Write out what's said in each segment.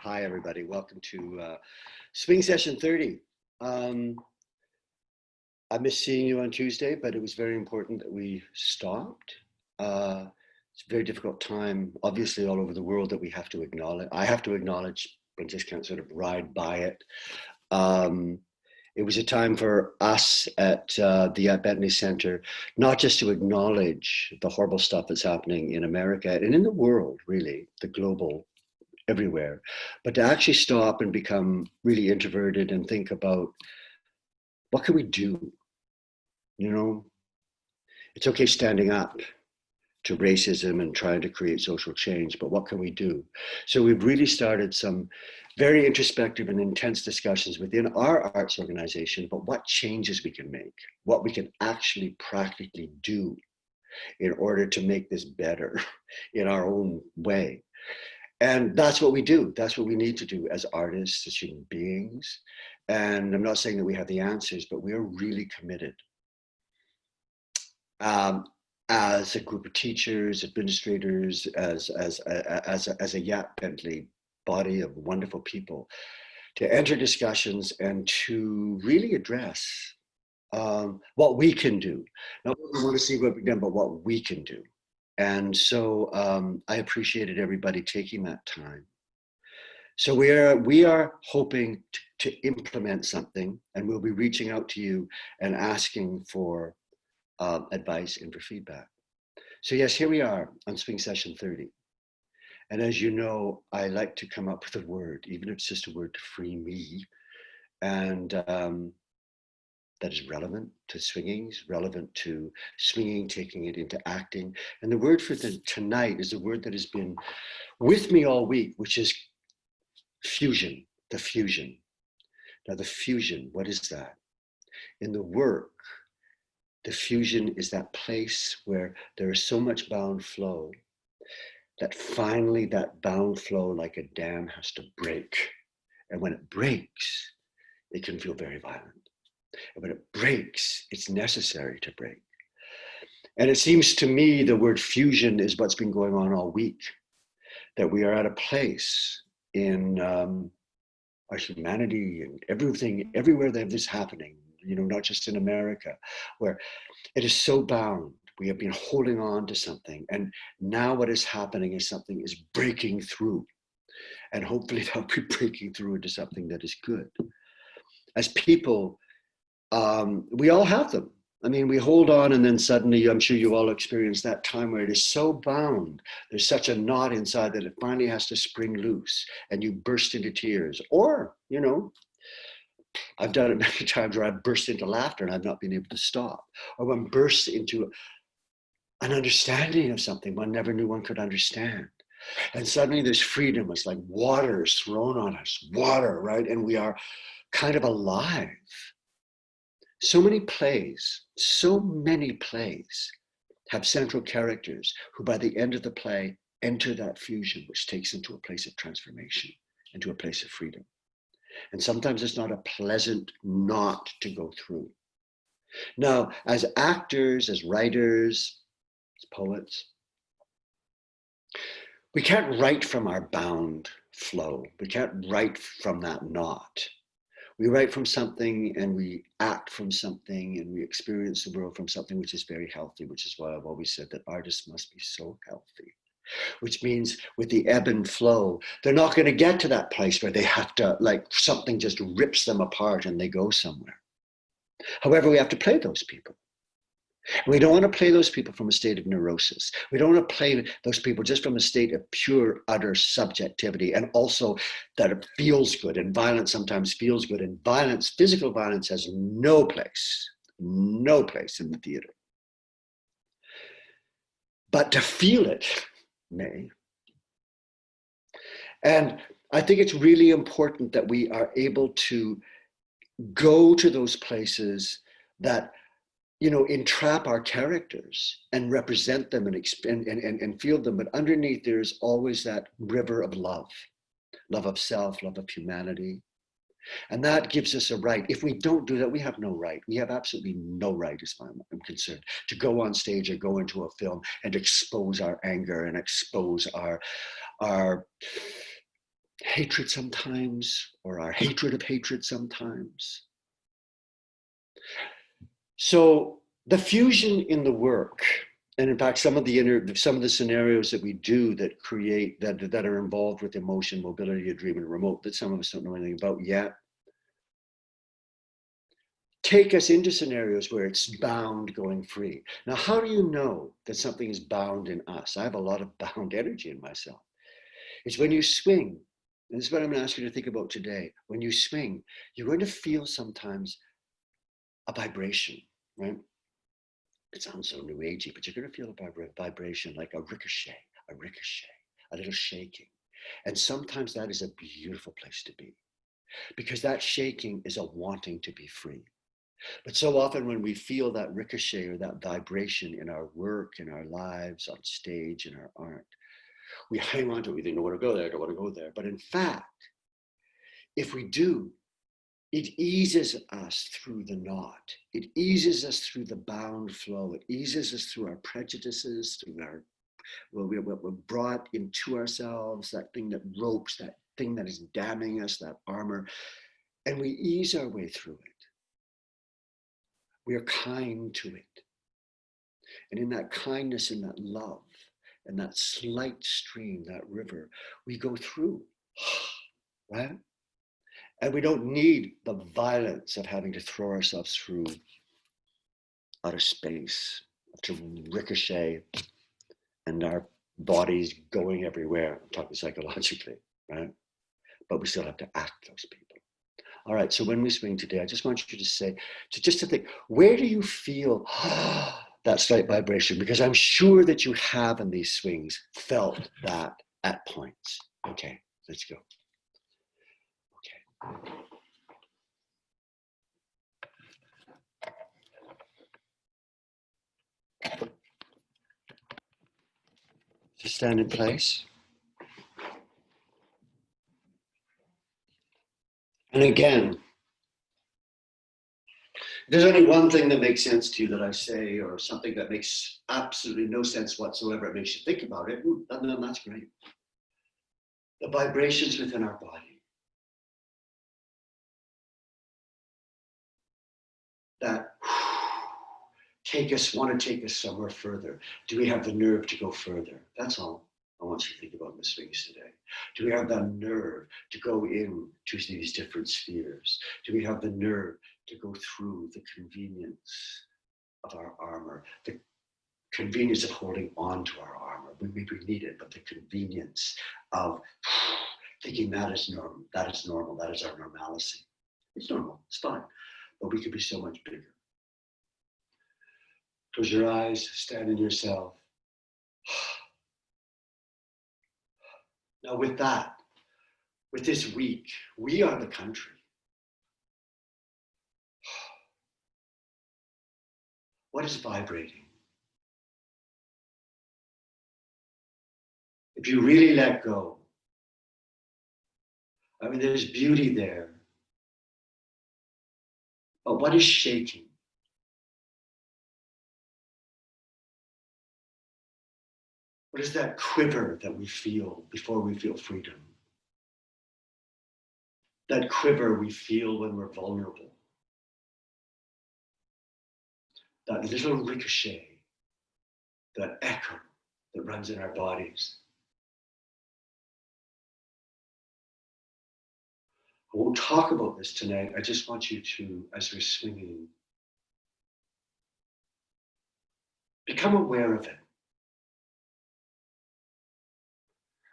Hi, everybody. Welcome to Swing Session 30. I missed seeing you on Tuesday, but it was very important that we stopped. It's a very difficult time, obviously, all over the world that we have to acknowledge. I have to acknowledge, but just can't sort of ride by it. It was a time for us at the Yat-Bentley Center, not just to acknowledge the horrible stuff that's happening in America and in the world, really, the global, everywhere, but to actually stop and become really introverted and think about what can we do? You know, it's okay standing up to racism and trying to create social change, but what can we do? So we've really started some very introspective and intense discussions within our arts organization about what changes we can make, what we can actually practically do in order to make this better in our own way. And that's what we do. That's what we need to do as artists, as human beings. And I'm not saying that we have the answers, but we are really committed. As a group of teachers, administrators, as a Yat-Bentley body of wonderful people, to enter discussions and to really address what we can do. Not what we want to see what we've done, but what we can do. And so I appreciated everybody taking that time. So we are hoping to implement something, and we'll be reaching out to you and asking for advice and for feedback. So yes, here we are on Swing Session 30. And as you know, I like to come up with a word, even if it's just a word to free me. And that is relevant to swinging, relevant to swinging, taking it into acting. And the word for tonight is a word that has been with me all week, which is fusion, the fusion. Now the fusion, what is that? In the work, the fusion is that place where there is so much bound flow that finally that bound flow, like a dam, has to break. And when it breaks, it can feel very violent. And when it breaks, it's necessary to break. And it seems to me the word fusion is what's been going on all week, that we are at a place in our humanity and everything, everywhere that this is happening, you know, not just in America, where it is so bound. We have been holding on to something. And now what is happening is something is breaking through. And hopefully that'll be breaking through into something that is good. As people, we all have them. I mean, we hold on and then suddenly, I'm sure you all experienced that time where it is so bound. There's such a knot inside that it finally has to spring loose and you burst into tears. Or, you know, I've done it many times where I've burst into laughter and I've not been able to stop. Or one bursts into an understanding of something one never knew one could understand. And suddenly there's freedom. It's like water is thrown on us, water, right? And we are kind of alive. So many plays have central characters who by the end of the play enter that fusion, which takes them to a place of transformation, into a place of freedom. And sometimes it's not a pleasant knot to go through. Now, as actors, as writers, as poets, we can't write from our bound flow. We can't write from that knot. We write from something and we act from something and we experience the world from something which is very healthy, which is why I've always said that artists must be so healthy, which means with the ebb and flow, they're not going to get to that place where they have to, like, something just rips them apart and they go somewhere. However, we have to play those people. We don't want to play those people from a state of neurosis. We don't want to play those people just from a state of pure, utter subjectivity, and also that it feels good. And violence sometimes feels good. And violence, physical violence, has no place in the theater. But to feel it may. And I think it's really important that we are able to go to those places that, you know, entrap our characters and represent them and feel them. But underneath, there's always that river of love of self, love of humanity. And that gives us a right. If we don't do that, we have no right. We have absolutely no right, as far as I'm concerned, to go on stage or go into a film and expose our anger and expose our hatred sometimes, or our hatred of hatred sometimes. So the fusion in the work, and in fact, some of the scenarios that we do that create that are involved with emotion, mobility, a dream, and remote that some of us don't know anything about yet, take us into scenarios where it's bound going free. Now, how do you know that something is bound in us? I have a lot of bound energy in myself. It's when you swing, and this is what I'm going to ask you to think about today. When you swing, you're going to feel sometimes a vibration, right? It sounds so new agey, but you're going to feel a vibration like a ricochet, a little shaking. And sometimes that is a beautiful place to be, because that shaking is a wanting to be free. But so often when we feel that ricochet or that vibration in our work, in our lives, on stage, in our art, we hang on to it. We think, I don't want to go there, I don't want to go there. But in fact, if we do, it eases us through the knot. It eases us through the bound flow. It eases us through our prejudices, through what we're brought into ourselves, that thing that ropes, that thing that is damning us, that armor. And we ease our way through it. We are kind to it. And in that kindness, in that love, and that slight stream, that river, we go through, right? And we don't need the violence of having to throw ourselves through outer space, to ricochet, and our bodies going everywhere. I'm talking psychologically, right? But we still have to act those people. All right, so when we swing today, I just want you to say, just to think, where do you feel that slight vibration? Because I'm sure that you have in these swings felt that at points. Okay, let's go. Okay. Just stand in place. And again, there's only one thing that makes sense to you that I say, or something that makes absolutely no sense whatsoever. It makes you think about it. Then that's great. The vibrations within our body that want to take us somewhere further. Do we have the nerve to go further? That's all I want you to think about in the swings today. Do we have the nerve to go into these different spheres? Do we have the nerve to go through the convenience of our armor, the convenience of holding on to our armor? We need it, but the convenience of thinking that is normal, that is normal, that is our normalcy. It's normal, it's fine, but we could be so much bigger. Close your eyes, stand in yourself. Now with that, with this week, we are the country. What is vibrating? If you really let go, I mean, there's beauty there. But what is shaking? What is that quiver that we feel before we feel freedom? That quiver we feel when we're vulnerable. That little ricochet, that echo that runs in our bodies. I won't talk about this tonight. I just want you to, as we're swinging, become aware of it.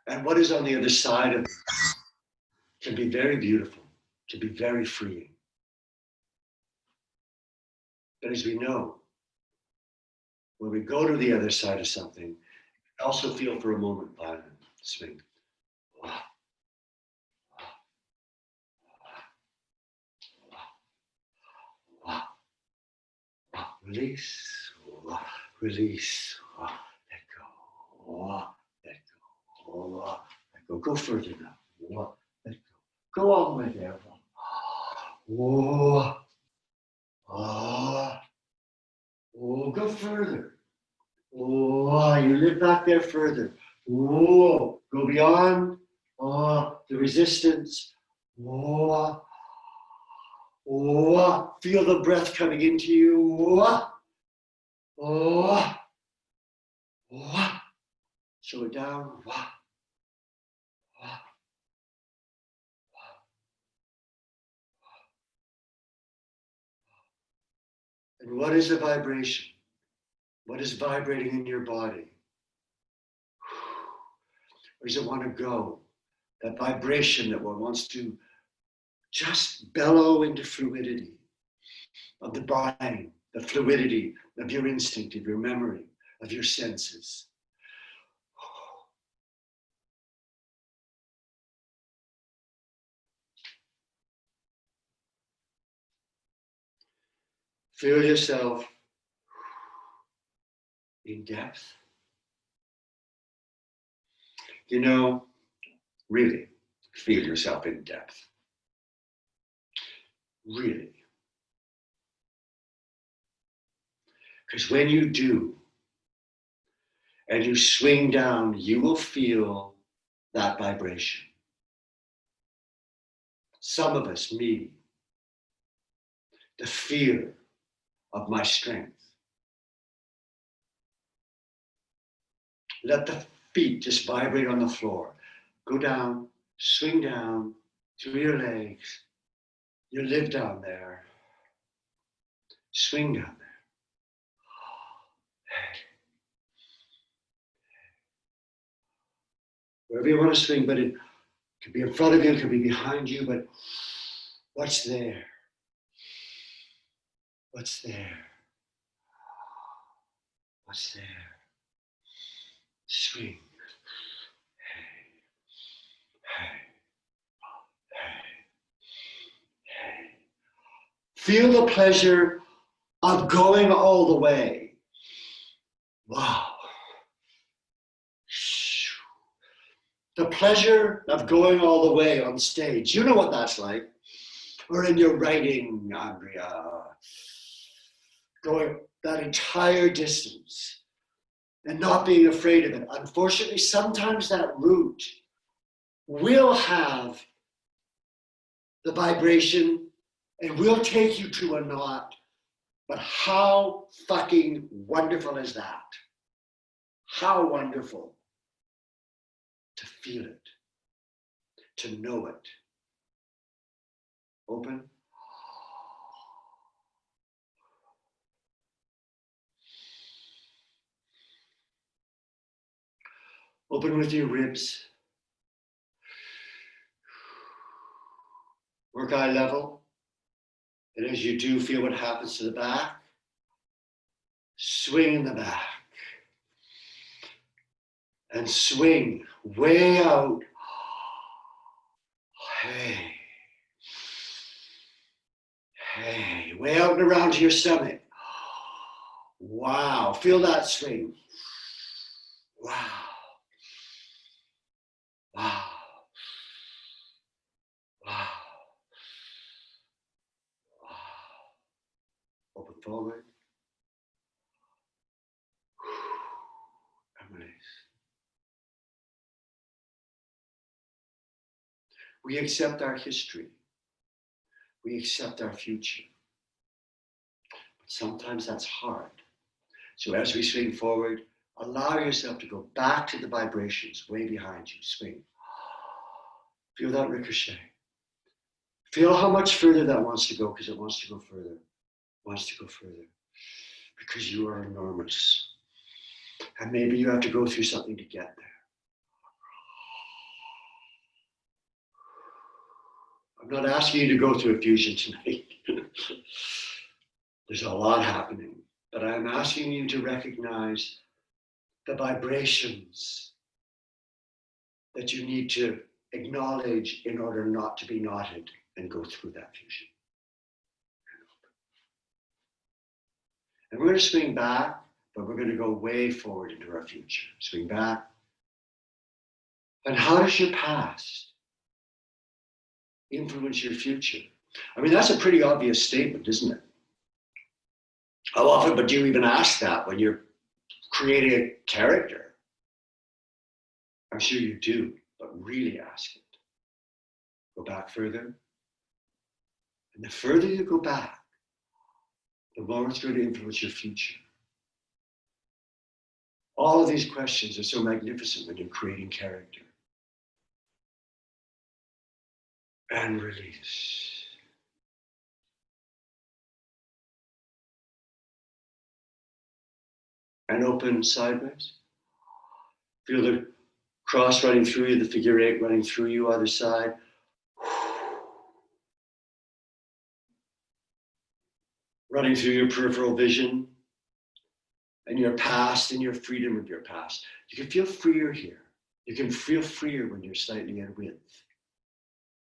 And what is on the other side of it can be very beautiful, can be very freeing. But as we know, when we go to the other side of something, also feel for a moment violent, swing. Release, release, let go, let go, let go. Go further now, let go. Go all the way there. Go further. You live back there further. Go beyond Oh, the resistance. Oh, oh, feel the breath coming into you. Oh, oh, oh. Slow it down. Oh, oh. And what is the vibration? What is vibrating in your body? Where does it want to go? That vibration that one wants to just bellow into fluidity of the brain, the fluidity of your instinct, of your memory, of your senses. Feel yourself in depth. You know, really feel yourself in depth. Really. Because when you do, and you swing down, you will feel that vibration. Some of us, me, the fear of my strength. Let the feet just vibrate on the floor. Go down, swing down through your legs. You live down there. Swing down there. Wherever you want to swing, but it could be in front of you, it could be behind you, but what's there? What's there? What's there? Swing. Feel the pleasure of going all the way. Wow. The pleasure of going all the way on stage. You know what that's like. Or in your writing, Andrea. Going that entire distance and not being afraid of it. Unfortunately, sometimes that route will have the vibration and will take you to a knot. But how fucking wonderful is that? How wonderful to feel it, to know it. Open. Open with your ribs. Work eye level. And as you do, feel what happens to the back. Swing in the back. And swing way out. Hey. Hey. Way out and around to your stomach. Wow. Feel that swing. Wow. Wow. Wow. Wow. Open forward. And release. We accept our history. We accept our future. But sometimes that's hard. So as we swing forward, allow yourself to go back to the vibrations way behind you. Swing. Feel that ricochet. Feel how much further that wants to go, because it wants to go further. It wants to go further. Because you are enormous. And maybe you have to go through something to get there. I'm not asking you to go through a fusion tonight. There's a lot happening. But I'm asking you to recognize the vibrations that you need to acknowledge in order not to be knotted and go through that fusion. And we're going to swing back, but we're going to go way forward into our future. Swing back. And how does your past influence your future? I mean, that's a pretty obvious statement, isn't it? How often, but do you even ask that when you're creating a character? I'm sure you do, but but really ask it. Go back further. And the further you go back, the more it's going to influence your future. All of these questions are so magnificent when you're creating character. And release. And open sideways. Feel the cross running through you, the figure eight running through you, other side. Running through your peripheral vision and your past and your freedom of your past. You can feel freer here. You can feel freer when you're slightly in width.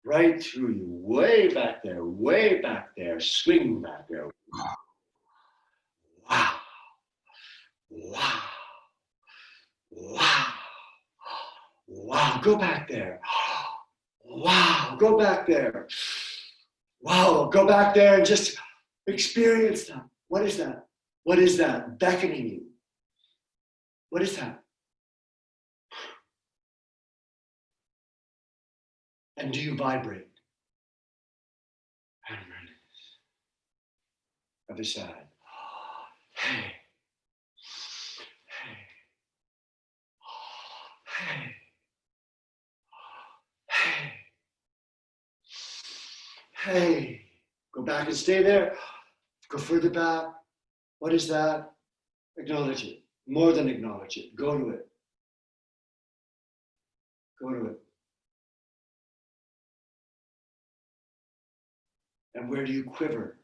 Right through you, way back there, swing back there. Wow, wow, wow, wow, go back there. Wow, go back there. Wow, go back there and just experience that. What is that? What is that beckoning you? What is that? And do you vibrate? And release. Other side. Hey. Hey. Hey. Hey. Go back and stay there. Go further back. What is that? Acknowledge it. More than acknowledge it. Go to it. Go to it. And where do you quiver?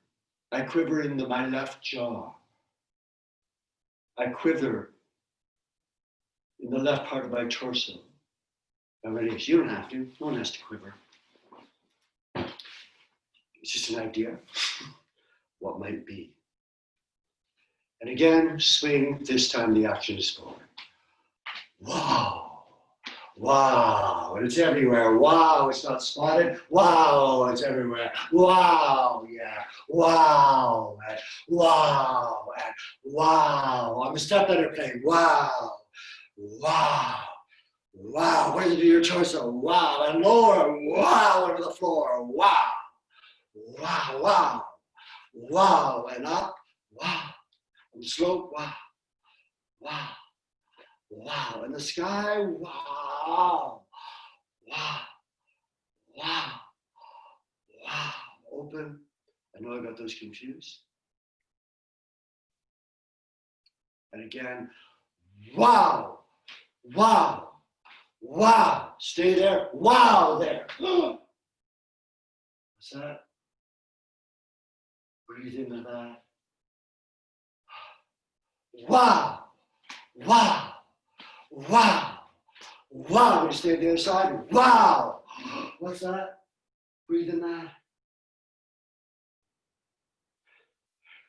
I quiver in my left jaw. I quiver in the left part of my torso. I release. You don't have to. No one has to quiver. It's just an idea. What might be. And again, swing. This time the action is forward. Wow. Wow, and it's everywhere. Wow, it's not spotted. Wow, it's everywhere. Wow, yeah. Wow, and wow, and wow. On the step that are playing. Wow, wow, wow. Where's it to your torso? Wow, and lower. Wow, over the floor. Wow, wow, wow, wow, and up. Wow, and slope. Wow, wow. Wow, in the sky, wow, wow, wow, wow, open. I know I got those confused. And again, wow, wow, wow, stay there, wow, there. What's that? Breathe into that. Wow, wow. Wow, wow, we stay the other side, wow. What's that? Breathe in that.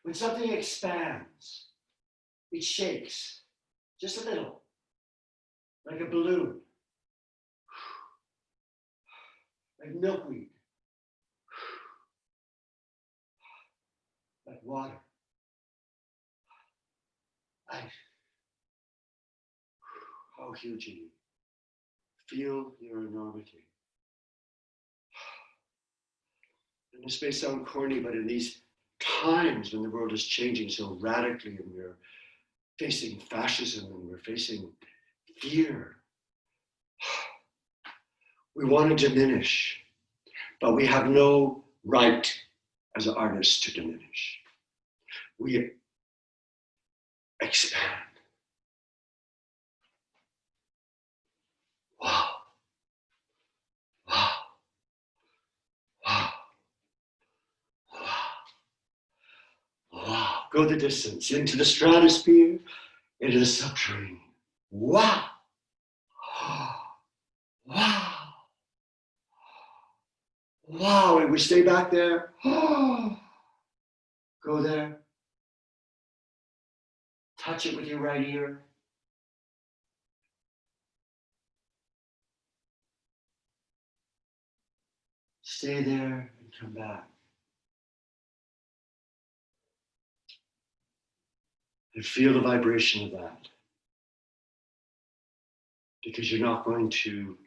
When something expands, it shakes, just a little, like a balloon, like milkweed, like water, ice. How huge are you? Feel your enormity. And this may sound corny, but in these times when the world is changing so radically and we're facing fascism and we're facing fear, we want to diminish, but we have no right as artists to diminish. We expand. Wow. Wow. Wow. Wow. Wow. Go the distance into the stratosphere, into the subterranean. Wow. Wow. Wow. And we stay back there. Go there. Touch it with your right ear. Stay there and come back. And feel the vibration of that. Because you're not going to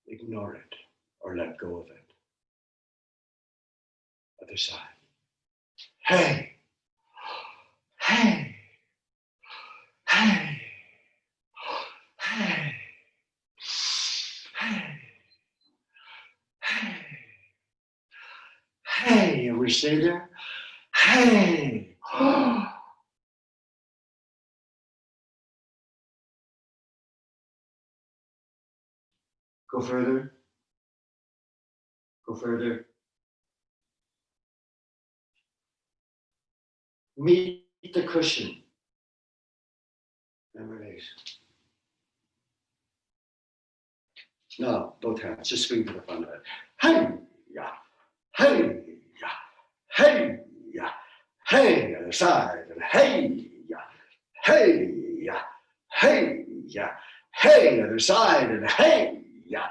Ignore it or let go of it. Other side. Hey, hey, hey, hey, hey, hey, hey. And we stay there. Hey. Go further. Go further. Meet the cushion. And release. No, both hands. Just swing to the front of it. Hey, yeah. Hey, yeah. Hey, yeah. Hey, other side. And hey, yeah. Hey, yeah. Hey, yeah. Hey, other side. And hey, yeah.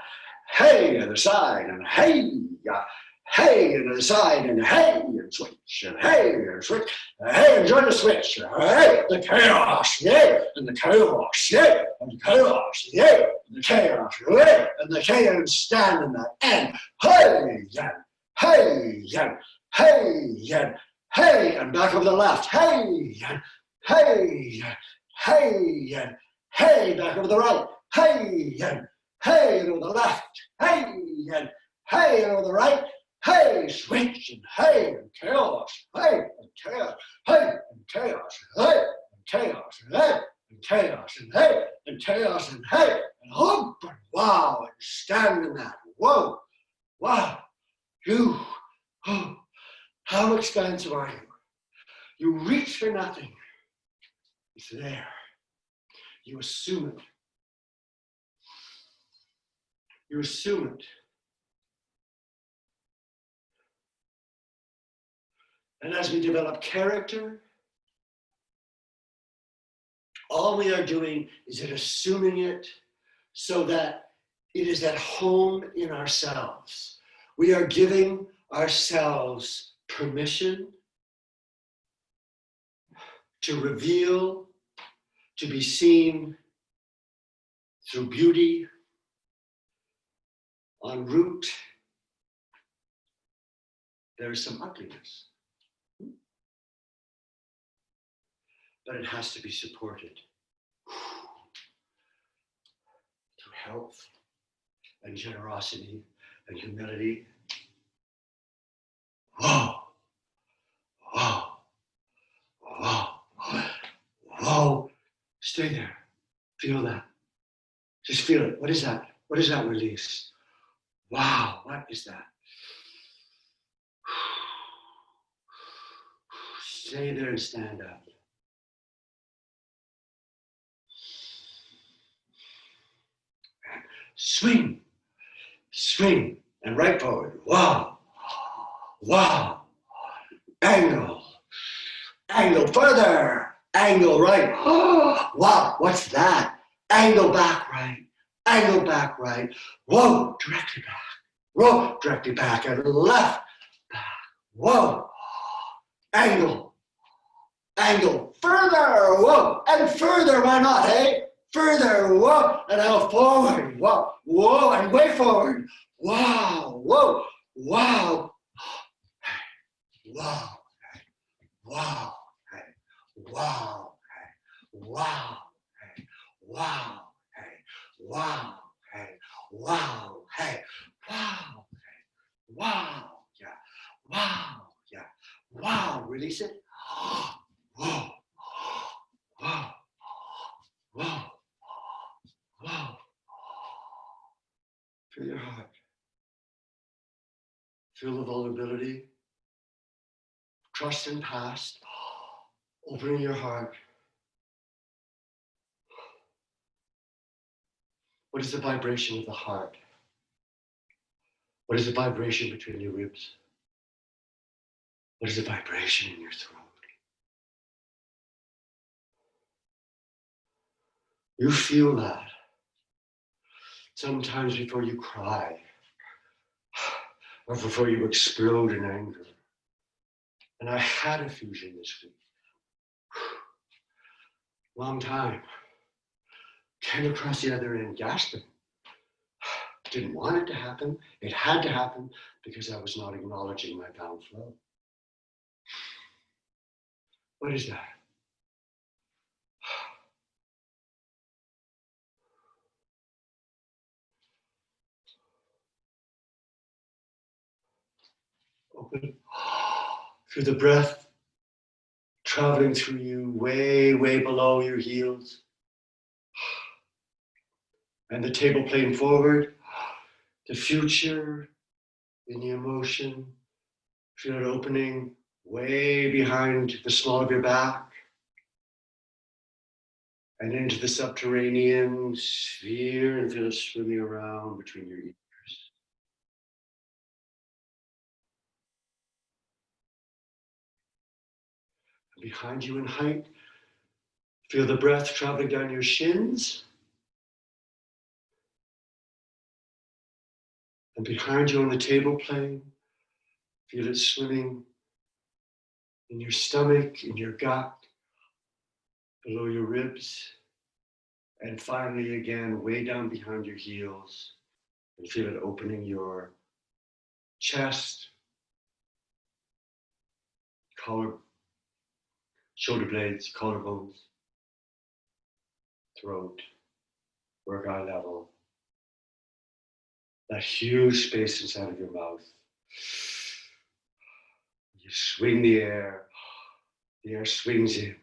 Hey, other side. And hey, yeah. Hey, and the side, and hey, and switch, and hey, and switch, and hey, and join the switch, and hey, the chaos, yeah, and the chaos, yeah, and the chaos, yeah, and the chaos, yeah, and the chaos stand in the end, hey, yeah, hey, yeah, hey, yeah, hey, and back over the left, hey, yeah, hey, yeah, hey, yeah, hey, back over the right, hey, yeah, hey, and over the left, hey, yeah, hey, and over the right. Hey, switch, and hey, and chaos, hey, and chaos, hey, and chaos, hey, and chaos, and hey, and chaos, and hey, and chaos, and hey, and hump, and wow, and stand in that. Whoa, wow, you, oh, how expansive are you? You reach for nothing. It's there. You assume it. You assume it. And as we develop character, all we are doing is assuming it so that it is at home in ourselves. We are giving ourselves permission to reveal, to be seen through beauty, en route. There is some ugliness, but it has to be supported through health and generosity and humility. Whoa, whoa, whoa, whoa. Stay there. Feel that. Just feel it. What is that? What is that release? Wow, what is that? Stay there and stand up. Swing, swing, and right forward. Wow, wow. Angle, angle further, angle right. Wow, what's that? Angle back right, angle back right. Whoa, directly back. Whoa, directly back and left, back. Whoa, angle, angle, further, whoa, and further, why not, hey? Further, whoa, and now forward, whoa, whoa, and way forward. Wow, whoa, wow, wow, wow, wow, wow, wow, wow, wow, hey, wow, wow, yeah, wow, yeah, wow, release it. Whoa, whoa, whoa, whoa. Feel your heart. Feel the vulnerability. Trust in past. Opening your heart. What is the vibration of the heart? What is the vibration between your ribs? What is the vibration in your throat? You feel that. Sometimes before you cry, or before you explode in anger. And I had a fusion this week. Long time. Came across the other end, gasping. didn't want it to happen. It had to happen because I was not acknowledging my bound flow. What is that? Open. Feel the breath traveling through you, way, way below your heels. And the table plane forward. The future in the emotion. Feel it opening way behind the small of your back. And into the subterranean sphere, and feel it swimming around between your ears. And behind you in height, feel the breath traveling down your shins. And behind you on the table plane, feel it swimming in your stomach, in your gut, below your ribs. And finally, again, way down behind your heels. And feel it opening your chest, shoulder blades, collarbones, throat, work eye level. That huge space inside of your mouth. You swing the air swings in.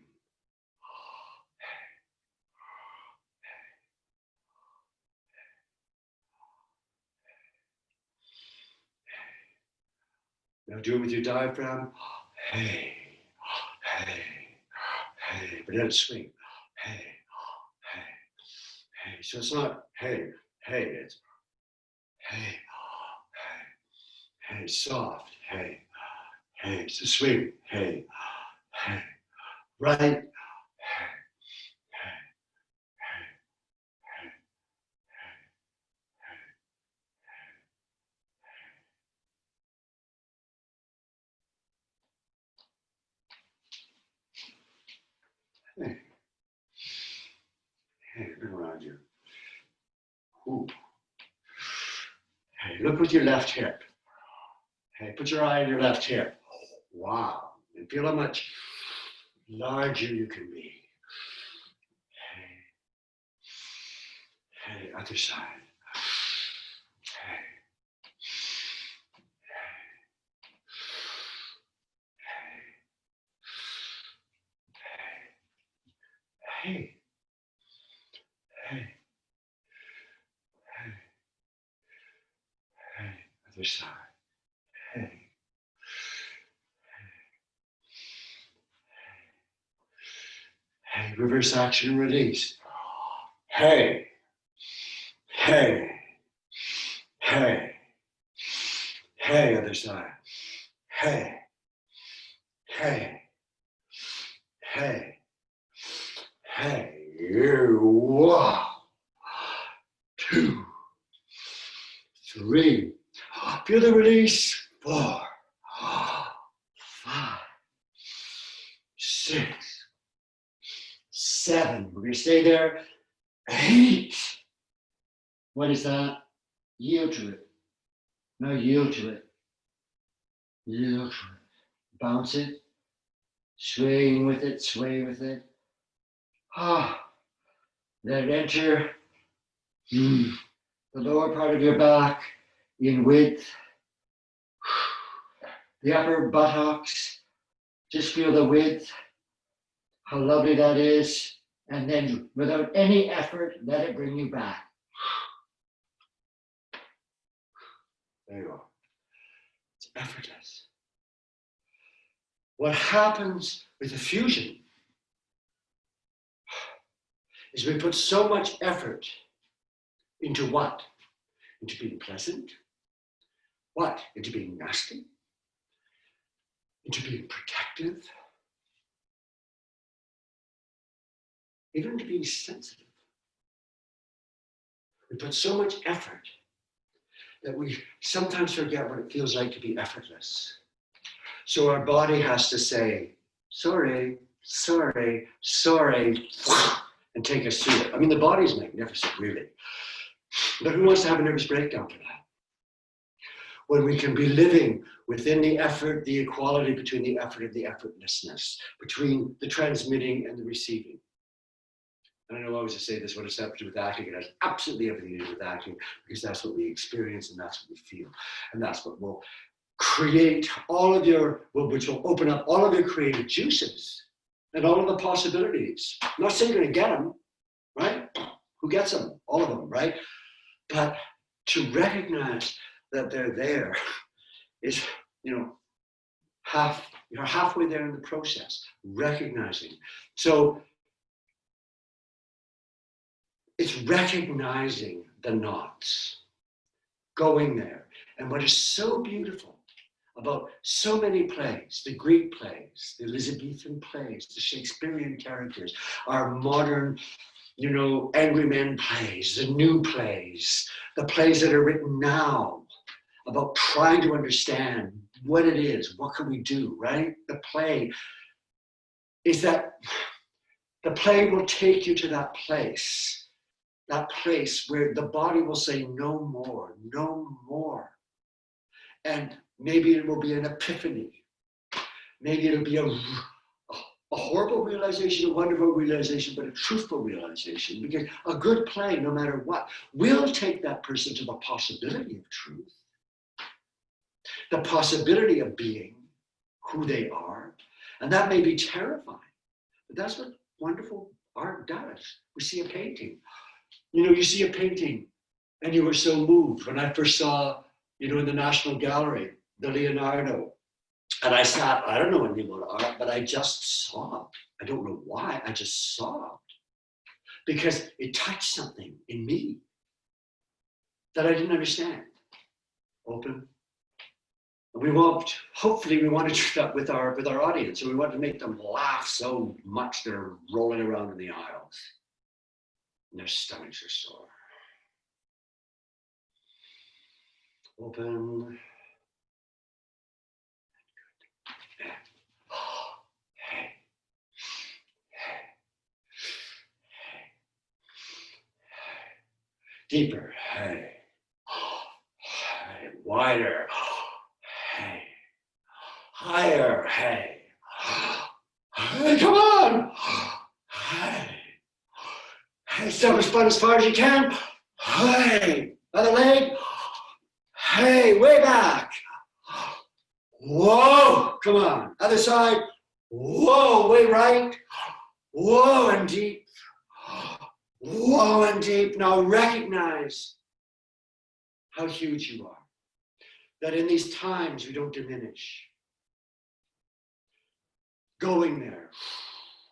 Now do it with your diaphragm. Hey, hey, hey, but let it swing. Hey, hey, hey. So it's not hey, hey, it's hey, hey, hey, soft, hey, hey. So swing, hey, hey, right, hey, hey, hey, hey, hey, hey, look around you. Ooh. Hey, look with your left hip. Hey, put your eye on your left hip. Wow. And feel how much larger you can be. Hey, hey, other side. Hey, hey, hey, hey, hey, hey, other side. Hey. Hey, reverse action release. Hey, hey, hey, hey, other side. Hey, hey, hey, hey. Wow. 2, 3. Feel the release. 4, 5, 6, 7. We're going to stay there. 8. What is that? Yield to it. Now yield to it. Yield to it. Bounce it. Swaying with it. Sway with it. Let it enter the lower part of your back in width. The upper buttocks. Just feel the width. How lovely that is. And then without any effort, let it bring you back. There you go. It's effortless. What happens with the fusion is we put so much effort into what? Into being pleasant? What? Into being nasty? Into being protective? Even into being sensitive. We put so much effort that we sometimes forget what it feels like to be effortless. So our body has to say, sorry, sorry, sorry, and take us through it. I mean, the body's magnificent, really. But who wants to have a nervous breakdown for that? When we can be living within the effort, the equality between the effort and the effortlessness, between the transmitting and the receiving. And I know I always say this, what it's got to do with acting, it has absolutely everything to do with acting, because that's what we experience and that's what we feel. And that's what will create all of your, which will open up all of your creative juices and all of the possibilities. I'm not saying you're going to get them, right? Who gets them? All of them, right? But to recognize that they're there is, you're halfway there in the process, recognizing. So it's recognizing the knots, going there. And what is so beautiful about so many plays, the Greek plays, the Elizabethan plays, the Shakespearean characters, our modern, angry men plays, the new plays, the plays that are written now about trying to understand what it is, what can we do, right? The play is that the play will take you to that place where the body will say no more, no more. And maybe it will be an epiphany. Maybe it'll be a horrible realization, a wonderful realization, but a truthful realization. Because a good play, no matter what, will take that person to the possibility of truth, the possibility of being who they are. And that may be terrifying, but that's what wonderful art does. We see a painting. You see a painting and you were so moved. When I first saw, in the National Gallery, the Leonardo, and I sat, I don't know anything about art, but I just sobbed. I don't know why, I just sobbed. Because it touched something in me that I didn't understand. Open. And hopefully we want to do that with our audience. And we want to make them laugh so much they're rolling around in the aisles. And their stomachs are sore. Open. Good. Hey. Deeper. Hey. Hey. Wider. Hey. Higher. Hey. Hey, come on. Hey. Hey, step as far as you can. Hey. Other leg. Hey, way back. Whoa, come on. Other side. Whoa, way right. Whoa, and deep. Whoa, and deep. Now recognize how huge you are. That in these times we don't diminish. Going there,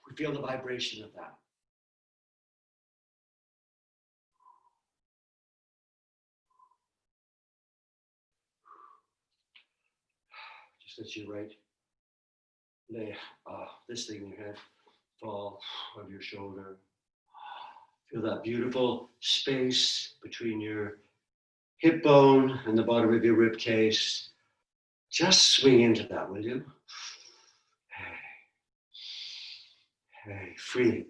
we feel the vibration of that. Let you lay this thing in your head, fall on your shoulder. Feel that beautiful space between your hip bone and the bottom of your rib case. Just swing into that, will you? Hey, free.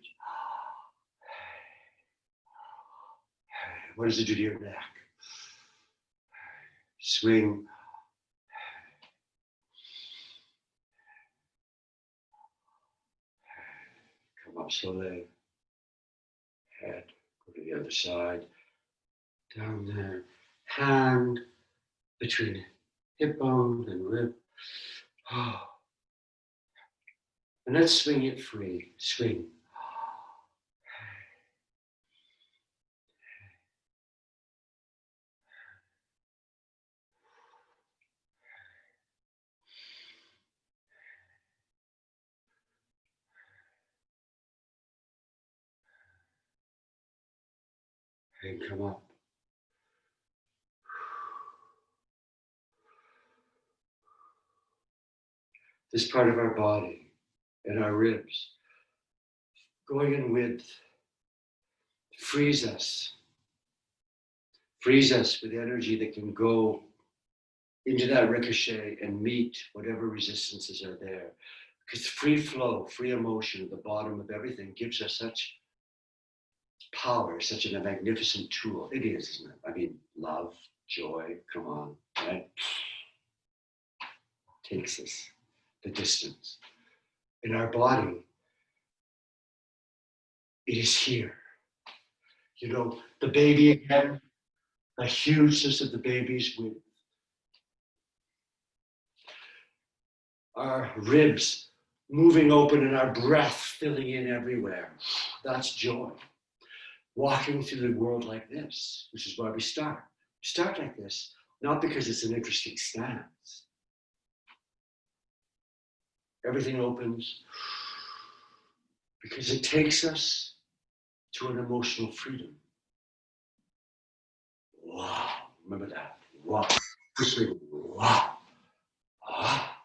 What does it do to your neck? Swing. Come up slowly. Head, go to the other side. Down there. Hand between hip bone and rib. And let's swing it free. Swing. And come up. This part of our body and our ribs, going in width, frees us with energy that can go into that ricochet and meet whatever resistances are there. Because free flow, free emotion at the bottom of everything gives us such power, such a magnificent tool. It is, isn't it? I mean, love, joy, come on, right? Takes us the distance. In our body, it is here. You know, the baby again, the hugeness of the baby's width. Our ribs moving open and our breath filling in everywhere. That's joy. Walking through the world like this, which is why we start. Start like this, not because it's an interesting stance. Everything opens because it takes us to an emotional freedom. Wow, remember that. Wow. Wow. Ah.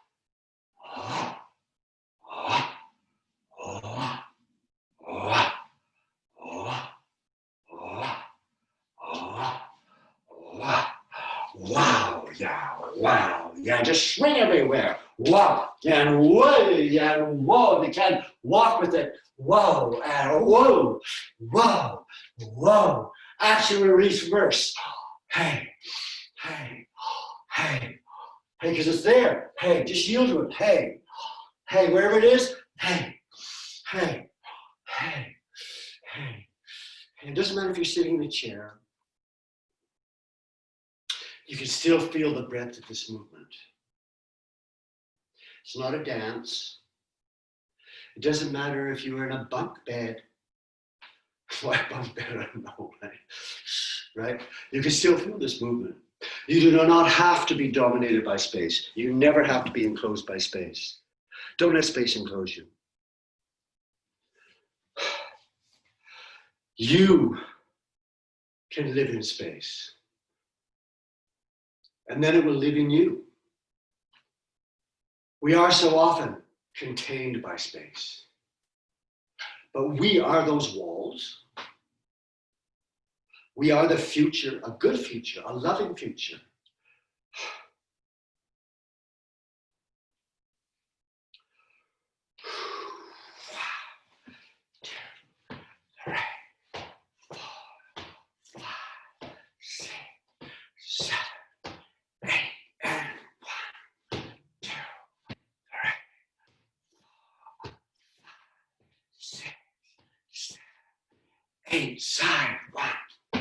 Ah. Ah. Ah. Ah. Ah. Ah. Ah. Wow, yeah, wow, yeah, just swing everywhere. Wow, and whoa, yeah, and whoa, they can walk with it. Whoa, and whoa, whoa, whoa. Action, release, verse. Hey, hey, hey, hey, because it's there. Hey, just yield to it. Hey, hey, wherever it is, hey, hey, hey, hey. And it doesn't matter if you're sitting in a chair. You can still feel the breadth of this movement. It's not a dance. It doesn't matter if you're in a bunk bed. Why bunk bed? I don't know, right? Right? You can still feel this movement. You do not have to be dominated by space. You never have to be enclosed by space. Don't let space enclose you. You can live in space. And then it will live in you. We are so often contained by space. But we are those walls. We are the future, a good future, a loving future. Eight, side, 1, 2,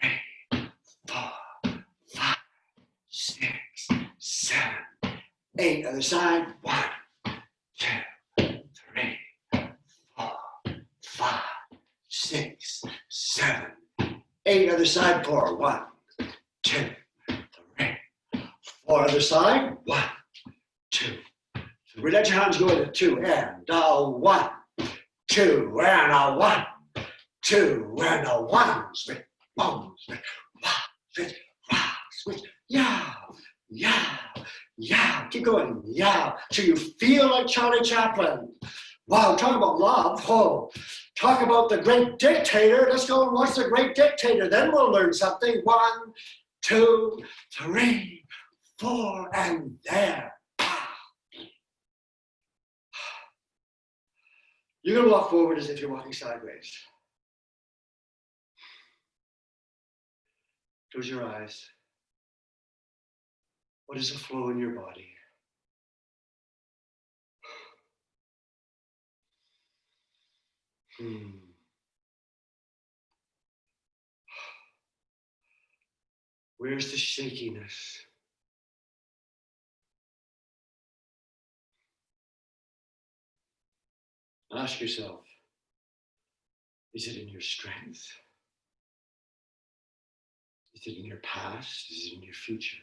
3, 4, 5, 6, 7, 8. Other side, 1, 2, 3, 4, 5, 6, 7, 8. Other side, 4, 1, 2, 3, 4. Other side, 1, 2, 3. Let your hands go into 2 and a 1, 2 and a 1, 2 and a 1. Switch, boom, switch, wah, switch, wah, switch. Yeah, yeah, yeah. Keep going. Yeah, till you feel like Charlie Chaplin. Wow, talk about love. Oh, talk about the great dictator. Let's go and watch the great dictator. Then we'll learn something. 1, 2, 3, 4, and there. You're going to walk forward as if you're walking sideways. Close your eyes. What is the flow in your body? Where's the shakiness? Ask yourself, is it in your strength? Is it in your past? Is it in your future?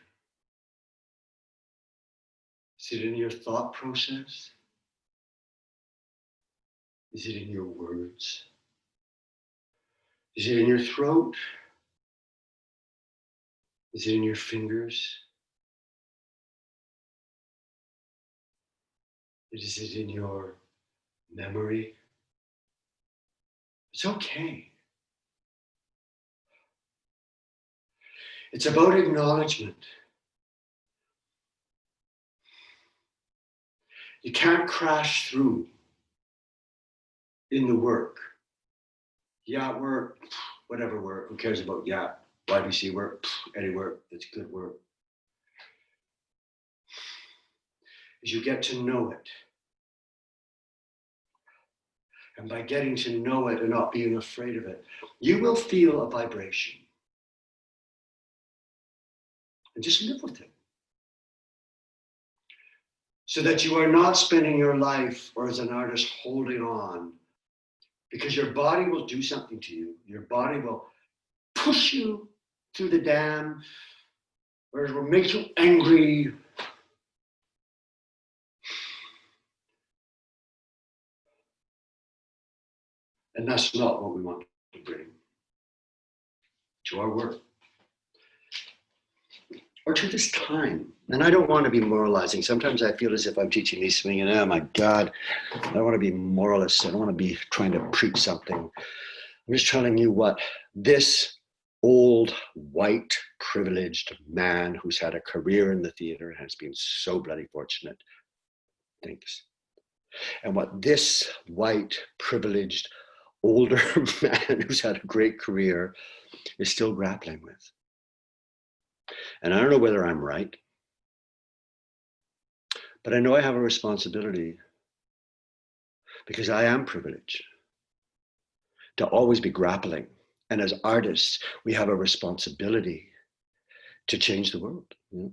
Is it in your thought process? Is it in your words? Is it in your throat? Is it in your fingers? Is it in your memory? It's okay. It's about acknowledgement. You can't crash through in the work yacht work, whatever work, who cares about yacht, YBC work, any work, it's good work. Is you get to know it. And by getting to know it and not being afraid of it, you will feel a vibration. And just live with it. So that you are not spending your life, or as an artist, holding on. Because your body will do something to you. Your body will push you through the dam, or it will make you angry. And that's not what we want to bring to our work or to this time. And I don't want to be moralizing. Sometimes I feel as if I'm teaching these things, and oh my God, I don't want to be moralist. I don't want to be trying to preach something. I'm just telling you what this old, white, privileged man who's had a career in the theater and has been so bloody fortunate thinks. And what this white, privileged, older man who's had a great career is still grappling with. And I don't know whether I'm right, but I know I have a responsibility, because I am privileged, to always be grappling. And as artists, we have a responsibility to change the world. You know?